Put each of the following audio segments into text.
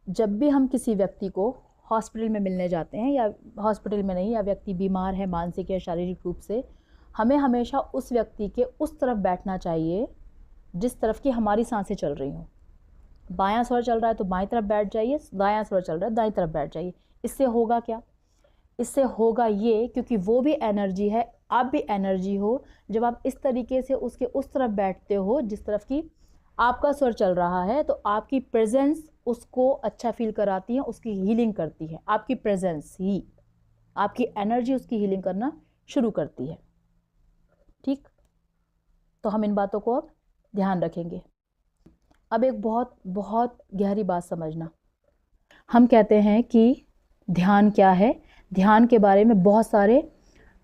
जब भी हम किसी व्यक्ति को हॉस्पिटल में मिलने जाते हैं, या हॉस्पिटल में नहीं, या व्यक्ति बीमार है मानसिक या शारीरिक रूप से, हमें हमेशा उस व्यक्ति के उस तरफ बैठना चाहिए जिस तरफ की हमारी सांसें चल रही हों। बायां स्वर चल रहा है तो बाईं तरफ बैठ जाइए, दायां स्वर चल रहा है दाईं तरफ बैठ जाइए। इससे होगा क्या? इससे होगा ये, क्योंकि वो भी एनर्जी है, आप भी एनर्जी हो। जब आप इस तरीके से उसके उस तरफ बैठते हो जिस तरफ की आपका स्वर चल रहा है, तो आपकी प्रेजेंस उसको अच्छा फील कराती है, उसकी हीलिंग करती है। आपकी प्रेजेंस ही, आपकी एनर्जी उसकी हीलिंग करना शुरू करती है। ठीक, तो हम इन बातों को अब ध्यान रखेंगे। अब एक बहुत बहुत गहरी बात समझना। हम कहते हैं कि ध्यान क्या है, ध्यान के बारे में बहुत सारे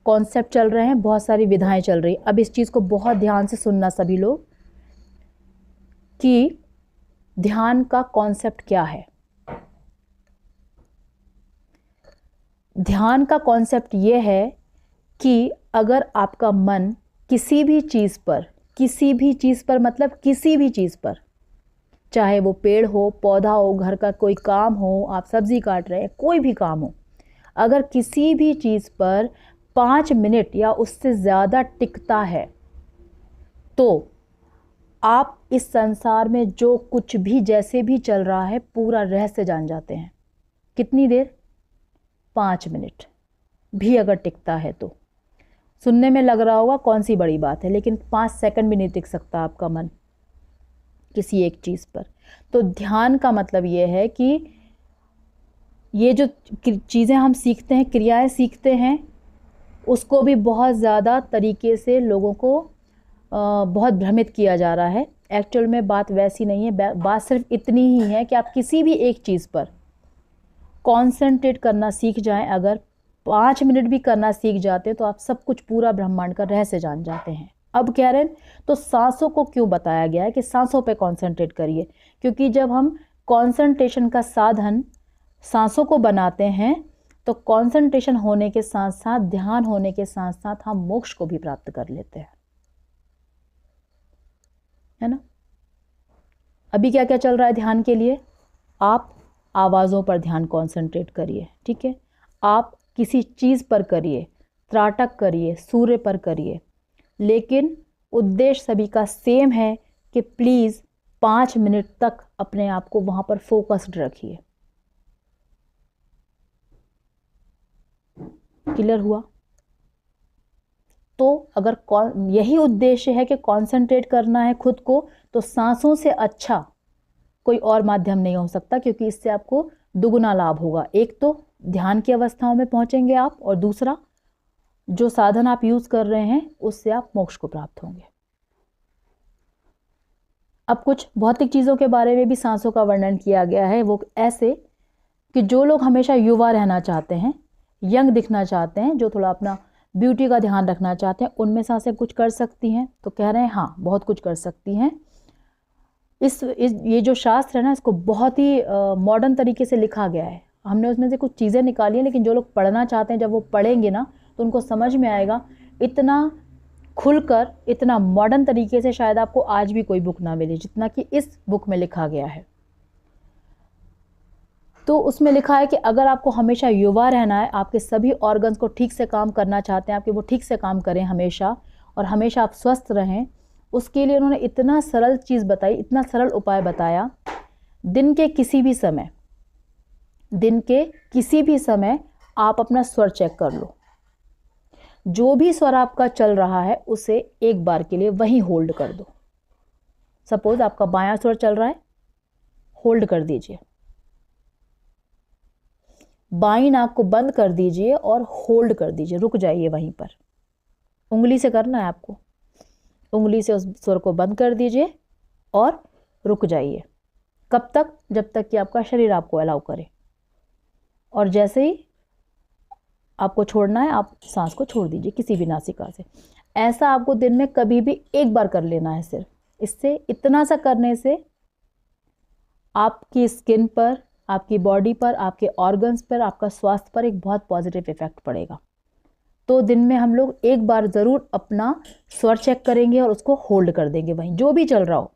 कॉन्सेप्ट चल रहे हैं, बहुत सारी विधाएं चल रही हैं। अब इस चीज़ को बहुत ध्यान से सुनना सभी लोग, कि ध्यान का कॉन्सेप्ट क्या है। ध्यान का कॉन्सेप्ट ये है कि अगर आपका मन किसी भी चीज़ पर मतलब किसी भी चीज़ पर, चाहे वो पेड़ हो, पौधा हो, घर का कोई काम हो, आप सब्जी काट रहे हैं, कोई भी काम हो, अगर किसी भी चीज़ पर 5 मिनट या उससे ज़्यादा टिकता है, तो आप इस संसार में जो कुछ भी जैसे भी चल रहा है पूरा रहस्य जान जाते हैं। कितनी देर? 5 मिनट भी अगर टिकता है तो। सुनने में लग रहा होगा कौन सी बड़ी बात है, लेकिन 5 सेकंड भी नहीं टिक सकता आपका मन किसी एक चीज़ पर। तो ध्यान का मतलब ये है कि ये जो चीज़ें हम सीखते हैं, क्रियाएं सीखते हैं, उसको भी बहुत ज़्यादा तरीके से लोगों को बहुत भ्रमित किया जा रहा है। एक्चुअल में बात वैसी नहीं है। बात सिर्फ इतनी ही है कि आप किसी भी एक चीज़ पर कॉन्सेंट्रेट करना सीख जाएं, अगर 5 मिनट भी करना सीख जाते हैं, तो आप सब कुछ, पूरा ब्रह्मांड का रहस्य जान जाते हैं। अब कह रहे हैं तो सांसों को क्यों बताया गया है कि सांसों पे कॉन्सेंट्रेट करिए? क्योंकि जब हम कॉन्सेंट्रेशन का साधन सांसों को बनाते हैं, तो कॉन्सेंट्रेशन होने के साथ साथ, ध्यान होने के साथ साथ, हम मोक्ष को भी प्राप्त कर लेते हैं, है ना। अभी क्या क्या चल रहा है ध्यान के लिए? आप आवाज़ों पर ध्यान कॉन्सेंट्रेट करिए, ठीक है। आप किसी चीज़ पर करिए, त्राटक करिए, सूर्य पर करिए, लेकिन उद्देश्य सभी का सेम है कि प्लीज़ 5 मिनट तक अपने आप को वहाँ पर फोकस्ड रखिए। क्लियर हुआ? तो अगर यही उद्देश्य है कि कंसंट्रेट करना है खुद को, तो सांसों से अच्छा कोई और माध्यम नहीं हो सकता, क्योंकि इससे आपको दुगुना लाभ होगा। एक तो ध्यान की अवस्थाओं में पहुंचेंगे आप, और दूसरा जो साधन आप यूज कर रहे हैं उससे आप मोक्ष को प्राप्त होंगे। अब कुछ भौतिक चीज़ों के बारे में भी सांसों का वर्णन किया गया है। वो ऐसे कि जो लोग हमेशा युवा रहना चाहते हैं, यंग दिखना चाहते हैं, जो थोड़ा अपना ब्यूटी का ध्यान रखना चाहते हैं, उनमें सांसें कुछ कर सकती हैं। तो कह रहे हैं हाँ, बहुत कुछ कर सकती हैं। ये जो शास्त्र है ना, इसको बहुत ही मॉडर्न तरीके से लिखा गया है। हमने उसमें से कुछ चीज़ें निकाली हैं, लेकिन जो लोग पढ़ना चाहते हैं, जब वो पढ़ेंगे ना, तो उनको समझ में आएगा। इतना खुलकर, इतना मॉडर्न तरीके से शायद आपको आज भी कोई बुक ना मिले जितना कि इस बुक में लिखा गया है। तो उसमें लिखा है कि अगर आपको हमेशा युवा रहना है, आपके सभी ऑर्गन्स को ठीक से काम करना चाहते हैं, आपके वो ठीक से काम करें हमेशा, और हमेशा आप स्वस्थ रहें, उसके लिए उन्होंने इतना सरल चीज़ बताई, इतना सरल उपाय बताया। दिन के किसी भी समय आप अपना स्वर चेक कर लो। जो भी स्वर आपका चल रहा है उसे एक बार के लिए वहीं होल्ड कर दो। सपोज आपका बायां स्वर चल रहा है, होल्ड कर दीजिए। बाईं नाक को बंद कर दीजिए और होल्ड कर दीजिए, रुक जाइए वहीं पर। उंगली से करना है आपको, उंगली से उस स्वर को बंद कर दीजिए और रुक जाइए। कब तक? जब तक कि आपका शरीर आपको अलाउ करे। और जैसे ही आपको छोड़ना है, आप सांस को छोड़ दीजिए किसी भी नासिका से। ऐसा आपको दिन में कभी भी एक बार कर लेना है सिर्फ। इससे, इतना सा करने से आपकी स्किन पर, आपकी बॉडी पर, आपके ऑर्गन्स पर, आपका स्वास्थ्य पर एक बहुत पॉजिटिव इफेक्ट पड़ेगा। तो दिन में हम लोग एक बार ज़रूर अपना स्वर चेक करेंगे और उसको होल्ड कर देंगे वहीं, जो भी चल रहा हो।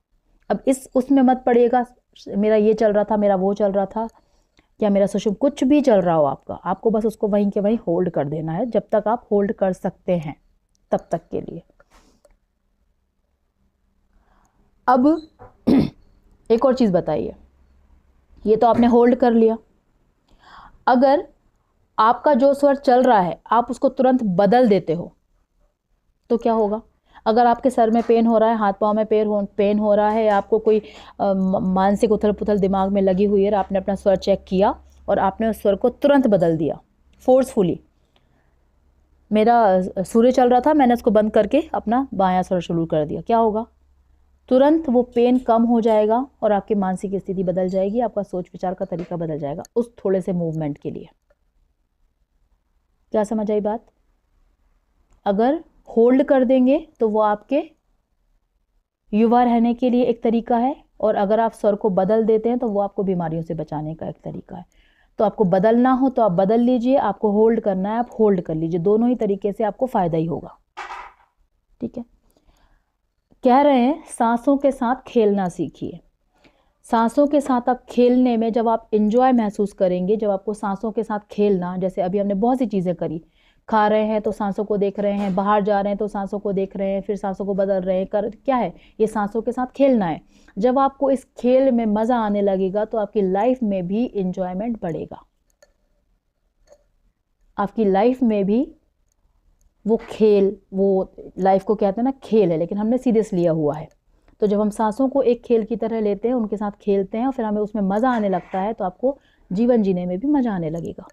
अब उसमें मत पड़िएगा मेरा ये चल रहा था, मेरा वो चल रहा था, या मेरा सुषुप्त, कुछ भी चल रहा हो आपका, आपको बस उसको वहीं के वहीं होल्ड कर देना है, जब तक आप होल्ड कर सकते हैं तब तक के लिए। अब एक और चीज़ बताइए, ये तो आपने होल्ड कर लिया, अगर आपका जो स्वर चल रहा है आप उसको तुरंत बदल देते हो तो क्या होगा? अगर आपके सर में पेन हो रहा है, हाथ पाँव में पेन हो रहा है, आपको कोई मानसिक उथल पुथल दिमाग में लगी हुई है, और आपने अपना स्वर चेक किया और आपने उस स्वर को तुरंत बदल दिया फोर्सफुली। मेरा सूर्य चल रहा था, मैंने उसको बंद करके अपना बायां स्वर शुरू कर दिया, क्या होगा? तुरंत वो पेन कम हो जाएगा और आपकी मानसिक स्थिति बदल जाएगी, आपका सोच विचार का तरीका बदल जाएगा उस थोड़े से मूवमेंट के लिए। क्या समझ आई बात? अगर होल्ड कर देंगे तो वो आपके युवा रहने के लिए एक तरीका है, और अगर आप स्वर को बदल देते हैं तो वो आपको बीमारियों से बचाने का एक तरीका है। तो आपको बदलना हो तो आप बदल लीजिए, आपको होल्ड करना है आप होल्ड कर लीजिए, दोनों ही तरीके से आपको फायदा ही होगा। ठीक है, कह रहे हैं सांसों के साथ खेलना सीखिए। सांसों के साथ आप खेलने में जब आप इंजॉय महसूस करेंगे, जब आपको सांसों के साथ खेलना, जैसे अभी हमने बहुत सी चीज़ें करी, खा रहे हैं तो सांसों को देख रहे हैं, बाहर जा रहे हैं तो सांसों को देख रहे हैं, फिर सांसों को बदल रहे हैं, क्या है ये? सांसों के साथ खेलना है। जब आपको इस खेल में मज़ा आने लगेगा तो आपकी लाइफ में भी इंजॉयमेंट बढ़ेगा, आपकी लाइफ में भी वो खेल, वो लाइफ को कहते हैं ना खेल है, लेकिन हमने सीरियस लिया हुआ है। तो जब हम सांसों को एक खेल की तरह लेते हैं, उनके साथ खेलते हैं और फिर हमें उसमें मज़ा आने लगता है, तो आपको जीवन जीने में भी मज़ा आने लगेगा।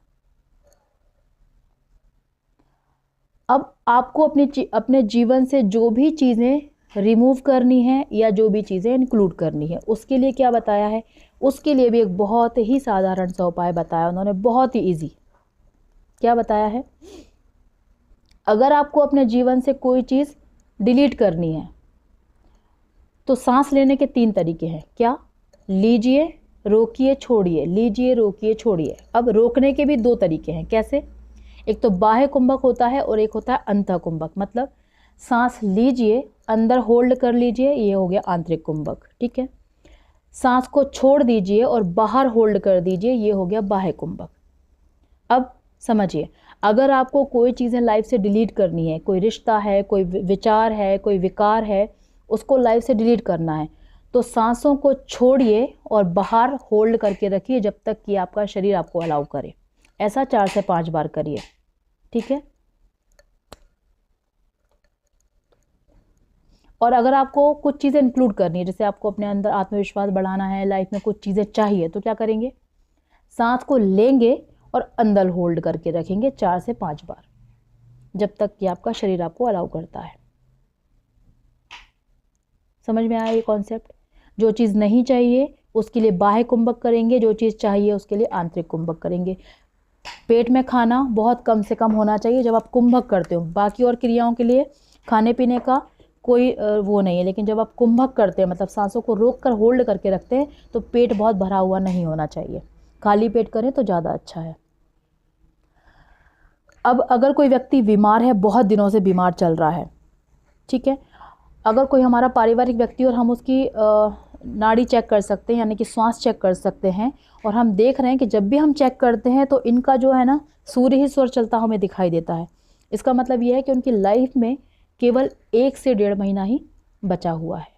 अब आपको अपने जीवन से जो भी चीज़ें रिमूव करनी है या जो भी चीज़ें इंक्लूड करनी है, उसके लिए क्या बताया है? उसके लिए भी एक बहुत ही साधारण सा उपाय बताया उन्होंने, बहुत ही इजी। क्या बताया है? अगर आपको अपने जीवन से कोई चीज़ डिलीट करनी है तो सांस लेने के 3 तरीके हैं। क्या? लीजिए, रोकिए, छोड़िए, लीजिए, रोकिए, छोड़िए। अब रोकने के भी 2 तरीके हैं। कैसे? एक तो बाह्य कुंभक होता है और एक होता है अंतः कुंभक। मतलब सांस लीजिए, अंदर होल्ड कर लीजिए, ये हो गया आंतरिक कुंभक। ठीक है, सांस को छोड़ दीजिए और बाहर होल्ड कर दीजिए, ये हो गया बाह्य कुंभक। अब समझिए, अगर आपको कोई चीज़ें लाइफ से डिलीट करनी है, कोई रिश्ता है, कोई विचार है, कोई विकार है, उसको लाइफ से डिलीट करना है, तो सांसों को छोड़िए और बाहर होल्ड करके रखिए जब तक कि आपका शरीर आपको अलाउ करे। ऐसा 4 से 5 बार करिए। ठीक है, और अगर आपको कुछ चीज़ें इंक्लूड करनी है, जैसे आपको अपने अंदर आत्मविश्वास बढ़ाना है, लाइफ में कुछ चीज़ें चाहिए, तो क्या करेंगे? सांस को लेंगे और अंदर होल्ड करके रखेंगे 4 से 5 बार, जब तक कि आपका शरीर आपको अलाउ करता है। समझ में आया ये कॉन्सेप्ट? जो चीज़ नहीं चाहिए उसके लिए बाह्य कुंभक करेंगे, जो चीज़ चाहिए उसके लिए आंतरिक कुंभक करेंगे। पेट में खाना बहुत कम से कम होना चाहिए जब आप कुंभक करते हो। बाकी और क्रियाओं के लिए खाने पीने का कोई वो नहीं है, लेकिन जब आप कुंभक करते हैं, मतलब सांसों को रोक कर होल्ड करके रखते हैं, तो पेट बहुत भरा हुआ नहीं होना चाहिए, खाली पेट करें तो ज़्यादा अच्छा है। अब अगर कोई व्यक्ति बीमार है, बहुत दिनों से बीमार चल रहा है, ठीक है, अगर कोई हमारा पारिवारिक व्यक्ति और हम उसकी नाड़ी चेक कर सकते हैं, यानी कि श्वास चेक कर सकते हैं, और हम देख रहे हैं कि जब भी हम चेक करते हैं तो इनका जो है ना सूर्य ही स्वर चलता हमें दिखाई देता है, इसका मतलब ये है कि उनकी लाइफ में केवल 1 से 1.5 महीना ही बचा हुआ है।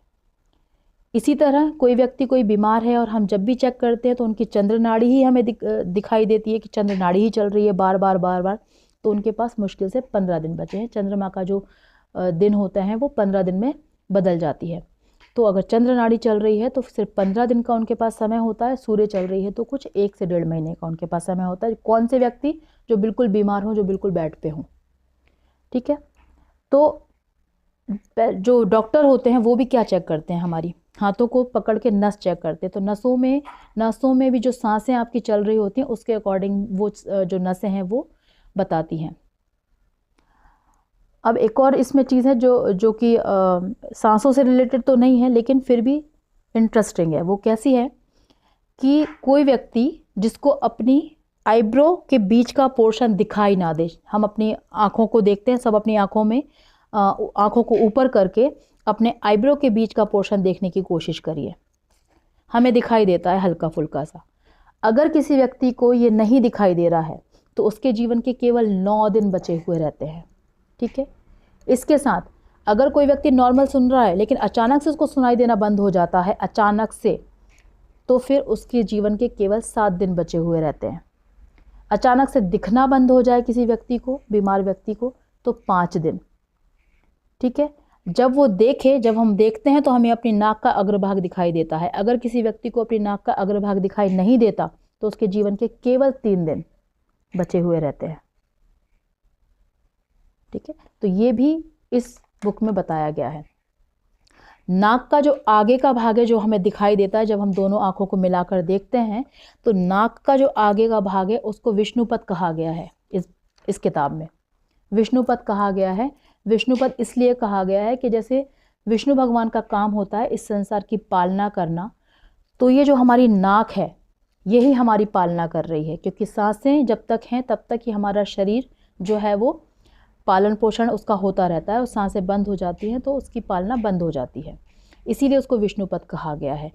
इसी तरह कोई व्यक्ति कोई बीमार है और हम जब भी चेक करते हैं तो उनकी चंद्र नाड़ी ही हमें दिखाई देती है कि चंद्र नाड़ी ही चल रही है बार बार बार बार, तो उनके पास मुश्किल से 15 दिन बचे हैं। चंद्रमा का जो दिन होता है वो 15 दिन में बदल जाती है, तो अगर चंद्र नाड़ी चल रही है तो सिर्फ 15 दिन का उनके पास समय होता है। सूर्य चल रही है तो कुछ 1 से 1.5 महीने का उनके पास समय होता है। कौन से व्यक्ति? जो बिल्कुल बीमार हो, जो बिल्कुल बेड पे हों। ठीक है, तो जो डॉक्टर होते हैं वो भी क्या चेक करते हैं? हमारी हाथों को पकड़ के नस चेक करते हैं, तो नसों में भी जो सांसें आपकी चल रही होती हैं उसके अकॉर्डिंग वो जो नसें हैं वो बताती हैं। अब एक और इसमें चीज़ है जो कि सांसों से रिलेटेड तो नहीं है, लेकिन फिर भी इंटरेस्टिंग है। वो कैसी है कि कोई व्यक्ति जिसको अपनी आईब्रो के बीच का पोर्शन दिखाई ना दे, हम अपनी आँखों को देखते हैं, सब अपनी आँखों में आँखों को ऊपर करके अपने आईब्रो के बीच का पोर्शन देखने की कोशिश करिए। हमें दिखाई देता है हल्का फुल्का सा। अगर किसी व्यक्ति को ये नहीं दिखाई दे रहा है तो उसके जीवन के केवल 9 दिन बचे हुए रहते हैं। ठीक है, इसके साथ अगर कोई व्यक्ति नॉर्मल सुन रहा है लेकिन अचानक से उसको सुनाई देना बंद हो जाता है अचानक से, तो फिर उसके जीवन के केवल 7 दिन बचे हुए रहते हैं। अचानक से दिखना बंद हो जाए किसी व्यक्ति को, बीमार व्यक्ति को, तो 5 दिन। ठीक है, जब वो देखे, जब हम देखते हैं तो हमें अपनी नाक का अग्रभाग दिखाई देता है। अगर किसी व्यक्ति को अपनी नाक का अग्रभाग दिखाई नहीं देता तो उसके जीवन के केवल 3 दिन बचे हुए रहते हैं। ठीक है, तो ये भी इस बुक में बताया गया है। नाक का जो आगे का भाग है जो हमें दिखाई देता है, जब हम दोनों आंखों को मिलाकर देखते हैं तो नाक का जो आगे का भाग है उसको विष्णुपद कहा गया है। इस किताब में विष्णुपद कहा गया है। विष्णुपद इसलिए कहा गया है कि जैसे विष्णु भगवान का काम होता है इस संसार की पालना करना, तो ये जो हमारी नाक है यही हमारी पालना कर रही है, क्योंकि सांसें जब तक हैं तब तक ही हमारा शरीर जो है वो पालन पोषण उसका होता रहता है, और सांसें बंद हो जाती हैं तो उसकी पालना बंद हो जाती है। इसीलिए उसको विष्णुपद कहा गया है।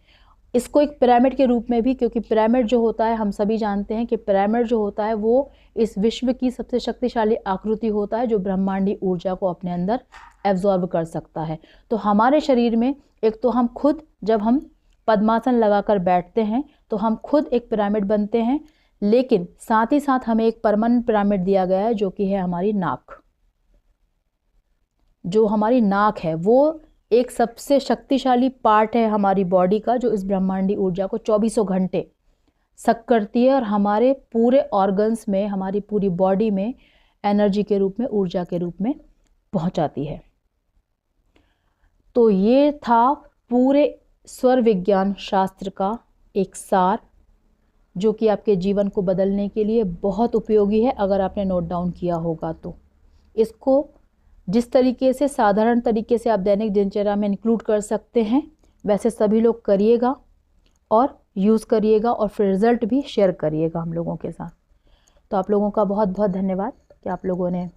इसको एक पिरामिड के रूप में भी, क्योंकि पिरामिड जो होता है हम सभी जानते हैं कि पिरामिड जो होता है वो इस विश्व की सबसे शक्तिशाली आकृति होता है जो ब्रह्मांडी ऊर्जा को अपने अंदर एब्जॉर्ब कर सकता है। तो हमारे शरीर में एक तो हम खुद, जब हम पद्मासन लगाकर बैठते हैं तो हम खुद एक पिरामिड बनते हैं, लेकिन साथ ही साथ हमें एक परमानेंट पिरामिड दिया गया है जो कि है हमारी नाक। जो हमारी नाक है वो एक सबसे शक्तिशाली पार्ट है हमारी बॉडी का, जो इस ब्रह्मांडी ऊर्जा को 24 घंटे सक करती है और हमारे पूरे ऑर्गन्स में, हमारी पूरी बॉडी में एनर्जी के रूप में, ऊर्जा के रूप में पहुंचाती है। तो ये था पूरे स्वर विज्ञान शास्त्र का एक सार, जो कि आपके जीवन को बदलने के लिए बहुत उपयोगी है अगर आपने नोट डाउन किया होगा तो। इसको जिस तरीके से, साधारण तरीके से आप दैनिक दिनचर्या में इंक्लूड कर सकते हैं वैसे सभी लोग करिएगा और यूज़ करिएगा, और फिर रिज़ल्ट भी शेयर करिएगा हम लोगों के साथ। तो आप लोगों का बहुत बहुत धन्यवाद कि आप लोगों ने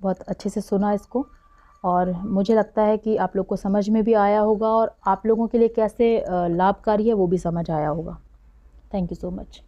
बहुत अच्छे से सुना इसको, और मुझे लगता है कि आप लोग को समझ में भी आया होगा और आप लोगों के लिए कैसे लाभकारी है वो भी समझ आया होगा। Thank you so much.